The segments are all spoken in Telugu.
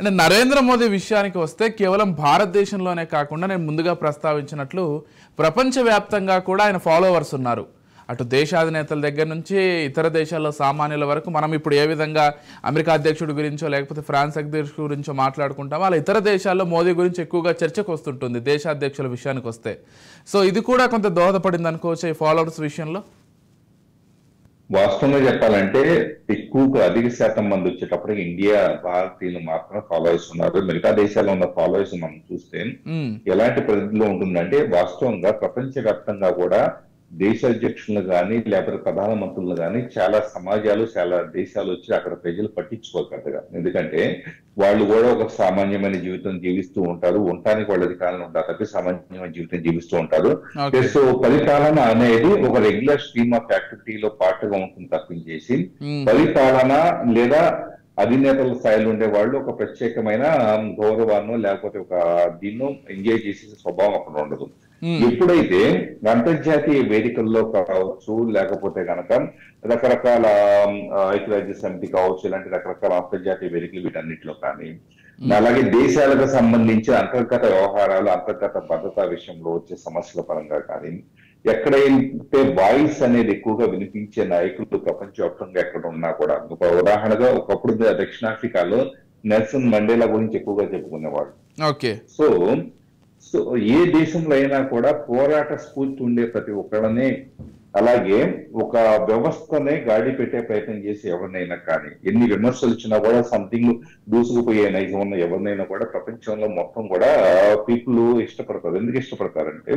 అంటే నరేంద్ర మోదీ విషయానికి వస్తే కేవలం భారతదేశంలోనే కాకుండా నేను ముందుగా ప్రస్తావించినట్లు ప్రపంచవ్యాప్తంగా కూడా ఆయన ఫాలోవర్స్ ఉన్నారు. అటు దేశాధినేతల దగ్గర నుంచి ఇతర దేశాల్లో సామాన్యుల వరకు మనం ఇప్పుడు ఏ విధంగా అమెరికా అధ్యక్షుడి గురించో లేకపోతే ఫ్రాన్స్ అధ్యక్షుడి గురించో మాట్లాడుకుంటామో అలా ఇతర దేశాల్లో మోదీ గురించి ఎక్కువగా చర్చకు వస్తుంటుంది దేశాధ్యక్షుల విషయానికి వస్తే. సో ఇది కూడా కొంత దోహదపడింది అనుకోవచ్చు ఈ ఫాలోవర్స్ విషయంలో. వాస్తవంగా చెప్పాలంటే ఎక్కువగా అధిక శాతం మంది వచ్చేటప్పటికి ఇండియా భారతీయులు మాత్రమే ఫాలోవర్స్ ఉన్నారు. మిగతా దేశాల్లో ఉన్న ఫాలోవర్స్ మనం చూస్తే ఎలాంటి పరిస్థితిలో ఉంటుందంటే వాస్తవంగా ప్రపంచవ్యాప్తంగా కూడా దేశాధ్యక్షులు కానీ లేకపోతే ప్రధానమంత్రులు కానీ చాలా సమాజాలు చాలా దేశాలు వచ్చి అక్కడ ప్రజలు పట్టించుకోగలగా. ఎందుకంటే వాళ్ళు కూడా ఒక సామాన్యమైన జీవితం జీవిస్తూ ఉంటారు, ఉండటానికి వాళ్ళ అధికారులు ఉంటారు తప్పి సామాన్యమైన జీవితం జీవిస్తూ ఉంటారు. సో పరిపాలన అనేది ఒక రెగ్యులర్ స్ట్రీమ్ ఆఫ్ యాక్టివిటీలో పాటుగా ఉంటుంది తప్పించేసి పరిపాలన లేదా అధినేతల స్థాయిలో ఉండే వాళ్ళు ఒక ప్రత్యేకమైన గౌరవాన్ని లేకపోతే ఒక దీన్ని ఎంజాయ్ చేసే స్వభావం అక్కడ ఉండదు. ఎప్పుడైతే అంతర్జాతీయ వేదికల్లో కావచ్చు లేకపోతే కనుక రకరకాల ఐక్యరాజ్య సమితి కావచ్చు ఇలాంటి రకరకాల అంతర్జాతీయ వేదికలు వీటన్నిటిలో కానీ అలాగే దేశాలకు సంబంధించిన అంతర్గత వ్యవహారాలు అంతర్గత భద్రతా విషయంలో వచ్చే సమస్యల పరంగా కానీ ఎక్కడైతే వాయిస్ అనేది ఎక్కువగా వినిపించే నాయకులు ప్రపంచవ్యాప్తంగా ఎక్కడ ఉన్నా కూడా ఒక ఉదాహరణగా ఒకప్పుడు దక్షిణాఫ్రికాలో నెల్సన్ మండేలా గురించి ఎక్కువగా చెప్పుకునేవాడు. సో ఏ దేశంలో అయినా కూడా పోరాట స్ఫూర్తి ఉండే ప్రతి ఒక్కడనే అలాగే ఒక వ్యవస్థనే గాడి పెట్టే ప్రయత్నం చేసి ఎవరినైనా కానీ ఎన్ని విమర్శలు వచ్చినా కూడా సంథింగ్ దూసుకుపోయే నైజం ఉన్న ఎవరినైనా కూడా ప్రపంచంలో మొత్తం కూడా పీపుల్ ఇష్టపడతారు. ఎందుకు ఇష్టపడతారంటే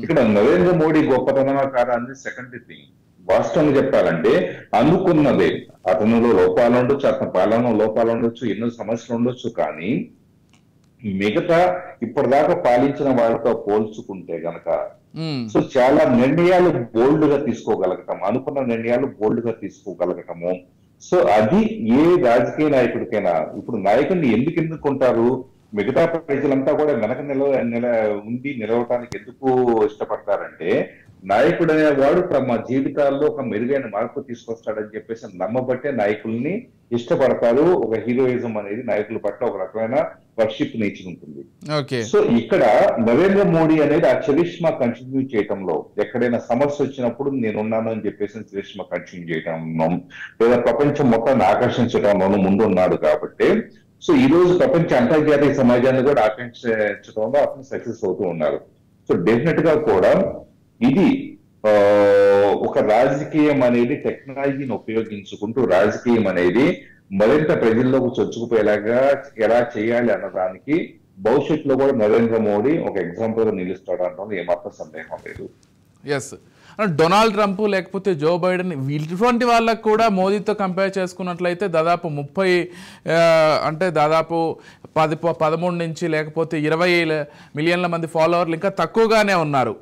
ఇక్కడ నరేంద్ర మోడీ గొప్పతనం కాదని సెకండరీ థింగ్. వాస్తవంగా చెప్పాలంటే అనుకున్నదే అతనిలో లోపాలు ఉండొచ్చు, అతని పాలన లోపాలు ఉండొచ్చు, ఎన్నో సమస్యలు ఉండొచ్చు, కానీ మిగతా ఇప్పటిదాకా పాలించిన వాళ్ళతో పోల్చుకుంటే గనక సో చాలా నిర్ణయాలు బోల్డ్ గా తీసుకోగలగటం, అనుకున్న నిర్ణయాలు బోల్డ్ గా తీసుకోగలగటము. సో అది ఏ రాజకీయ నాయకుడికైనా ఇప్పుడు నాయకుడిని ఎందుకు ఎన్నుకుంటారు, మిగతా ప్రజలంతా కూడా వెనక నిలవటానికి ఎందుకు ఇష్టపడతారంటే నాయకుడు అనేవాడు తమ జీవితాల్లో ఒక మెరుగైన మార్పు తీసుకొస్తాడని చెప్పేసి నమ్మబట్టే నాయకుల్ని ఇష్టపడతారు. ఒక హీరోయిజం అనేది నాయకుల పట్ల ఒక రకమైన వర్షిప్ నేచర్ ఉంటుంది. సో ఇక్కడ నరేంద్ర మోడీ అనేది ఆ చరిష్మా కంటిన్యూ చేయటంలో ఎక్కడైనా సమస్య వచ్చినప్పుడు నేనున్నాను అని చెప్పేసి చరిష్మా కంటిన్యూ చేయటంలో లేదా ప్రపంచం మొత్తాన్ని ఆకర్షించడంలోనూ ముందున్నాడు కాబట్టి సో ఈ రోజు ప్రపంచ అంతర్జాతీయ సమాజాన్ని కూడా ఆకర్షించడంలో అతను సక్సెస్ అవుతూ ఉన్నారు. సో డెఫినెట్ గా కూడా ఇది ఒక రాజకీయం అనేది టెక్నాలజీని ఉపయోగించుకుంటూ రాజకీయం అనేది మరింత ప్రజల్లోకి చొచ్చుకుపోయేలాగా ఎలా చేయాలి అన్నదానికి భవిష్యత్తులో కూడా నరేంద్ర మోడీ ఒక ఎగ్జాంపుల్ గా నిలుస్తాడు అనడంలో ఏమాత్రం సందేహం లేదు. ఎస్, డొనాల్డ్ ట్రంప్ లేకపోతే జో బైడెన్ ఇటువంటి వాళ్ళకు కూడా మోదీతో కంపేర్ చేసుకున్నట్లయితే దాదాపు 30 అంటే దాదాపు 13 నుంచి లేకపోతే 20 మిలియన్ల మంది ఫాలోవర్లు ఇంకా తక్కువగానే ఉన్నారు.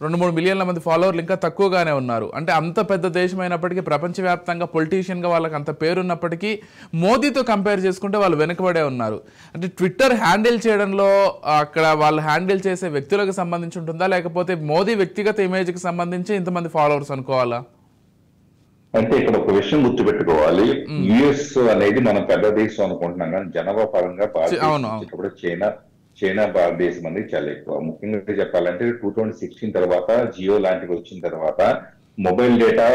2-3 మిలియన్ల మంది ఫాలోవర్లు ఇంకా తక్కువగానే ఉన్నారు. అంటే అంత పెద్ద దేశం అయినప్పటికీ ప్రపంచవ్యాప్తంగా పొలిటీషియన్గా వాళ్ళకి అంత పేరున్నప్పటికీ మోదీతో కంపేర్ చేసుకుంటే వాళ్ళు వెనుకబడే ఉన్నారు. అంటే ట్విట్టర్ హ్యాండిల్ చేయడంలో అక్కడ వాళ్ళు హ్యాండిల్ చేసే వ్యక్తులకు సంబంధించి ఉంటుందా లేకపోతే మోదీ వ్యక్తిగత ఇమేజ్కి సంబంధించి ఇంతమంది ఫాలోవర్స్ అనుకోవాలా? అంటే ఇక్కడ ఒక విషయం గుర్తుపెట్టుకోవాలి, యుఎస్ అనేది మనం పెద్ద దేశం అనుకుంటున్నాం కానీ జనాభా పరంగా చైనా భారతదేశం అనేది చాలా ఎక్కువ. ముఖ్యంగా చెప్పాలంటే 2016 తర్వాత జియో లాంటివి వచ్చిన తర్వాత మొబైల్ డేటా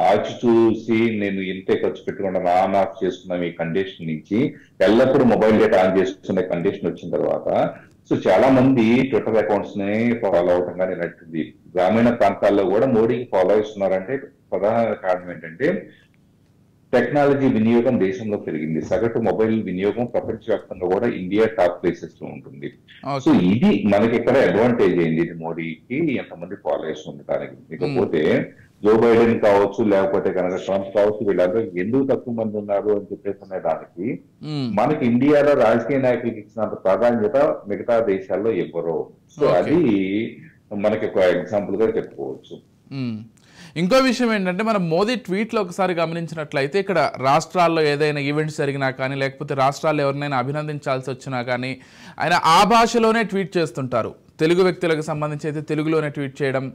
ఆచి చూసి నేను ఎంతే ఖర్చు పెట్టుకున్నా ఆన్ ఆఫ్ చేసుకున్నాం ఈ కండిషన్ నుంచి ఎల్లప్పుడూ మొబైల్ డేటా ఆన్ చేసుకునే కండిషన్ వచ్చిన తర్వాత సో చాలా మంది ట్విట్టర్ అకౌంట్స్ ని ఫాలో అవటం కానీ నచ్చింది. గ్రామీణ ప్రాంతాల్లో కూడా మోడీకి ఫాలో చేస్తున్నారంటే ప్రధాన కారణం ఏంటంటే టెక్నాలజీ వినియోగం దేశంలో పెరిగింది. సగటు మొబైల్ వినియోగం ప్రపంచవ్యాప్తంగా కూడా ఇండియా టాప్ ప్లేసెస్ లో ఉంటుంది. సో ఇది మనకి ఇక్కడ అడ్వాంటేజ్ అయింది ఇది మోడీకి ఎంతమంది ఫాలోవర్స్ ఉండటానికి. ఇకపోతే జో బైడెన్ కావచ్చు లేకపోతే కనుక ట్రంప్ కావచ్చు వీళ్ళందరూ ఎందుకు తక్కువ మంది ఉన్నారు అని చెప్పేసి దానికి మనకి ఇండియాలో రాజకీయ నాయకులకు ఇచ్చినంత ప్రాధాన్యత మిగతా దేశాల్లో ఇవ్వరు. సో అది మనకి ఒక ఎగ్జాంపుల్ గా చెప్పుకోవచ్చు. ఇంకో విషయం ఏంటంటే మనం మోదీ ట్వీట్లో ఒకసారి గమనించినట్లయితే ఇక్కడ రాష్ట్రాల్లో ఏదైనా ఈవెంట్స్ జరిగినా కానీ లేకపోతే రాష్ట్రాల్లో ఎవరినైనా అభినందించాల్సి వచ్చినా కానీ ఆయన ఆ భాషలోనే ట్వీట్ చేస్తుంటారు. తెలుగు వ్యక్తులకు సంబంధించి అయితే తెలుగులోనే ట్వీట్ చేయడం,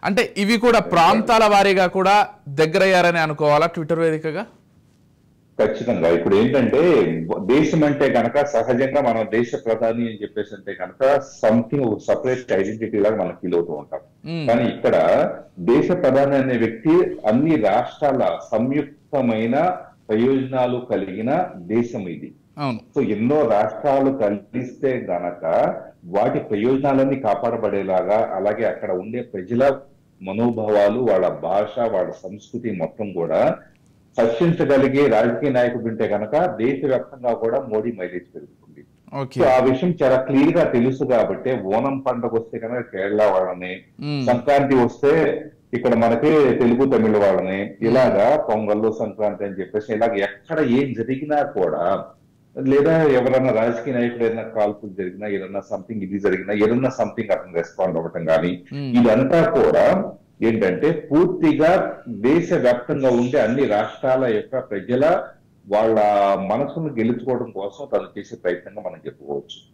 అంటే ఇవి కూడా ప్రాంతాల వారీగా కూడా దగ్గరయ్యారని అనుకోవాలా ట్విట్టర్ వేదికగా? ఖచ్చితంగా ఇప్పుడు ఏంటంటే దేశం అంటే కనుక సహజంగా మనం దేశ ప్రధాని అని చెప్పేసి అంటే కనుక సంథింగ్ సపరేట్ ఐడెంటిటీ లాగా మనం ఫీల్ అవుతూ ఉంటాం. కానీ ఇక్కడ దేశ ప్రధాని అనే వ్యక్తి అన్ని రాష్ట్రాల సంయుక్తమైన ప్రయోజనాలు కలిగిన దేశం ఇది. సో ఎన్నో రాష్ట్రాలు కలిస్తే గనక వాటి ప్రయోజనాలన్నీ కాపాడబడేలాగా, అలాగే అక్కడ ఉండే ప్రజల మనోభావాలు, వాళ్ళ భాష, వాళ్ళ సంస్కృతి మొత్తం కూడా రక్షించగలిగే రాజకీయ నాయకుడు ఉంటే కనుక దేశవ్యాప్తంగా కూడా మోడీ మైలేజ్ పెరుగుతుంది. సో ఆ విషయం చాలా క్లియర్ గా తెలుసు కాబట్టి ఓనం పండుగ వస్తే కనుక కేరళ వాళ్ళని, సంక్రాంతి వస్తే ఇక్కడ మనకి తెలుగు తమిళ వాళ్ళని, ఇలాగా పొంగల్లో సంక్రాంతి అని చెప్పేసి ఇలాగ ఎక్కడ ఏం జరిగినా కూడా, లేదా ఎవరైనా రాజకీయ నాయకులు ఏదైనా కాల్పులు జరిగినా, ఏదన్నా సంథింగ్ ఇది జరిగినా, ఏదన్నా సంథింగ్ అతను రెస్పాండ్ అవ్వటం కానీ, ఇదంతా కూడా ఏంటంటే పూర్తిగా దేశవ్యాప్తంగా ఉండే అన్ని రాష్ట్రాల యొక్క ప్రజల వాళ్ళ మనసును గెలుచుకోవడం కోసం తను చేసే ప్రయత్నంగా మనం చెప్పుకోవచ్చు.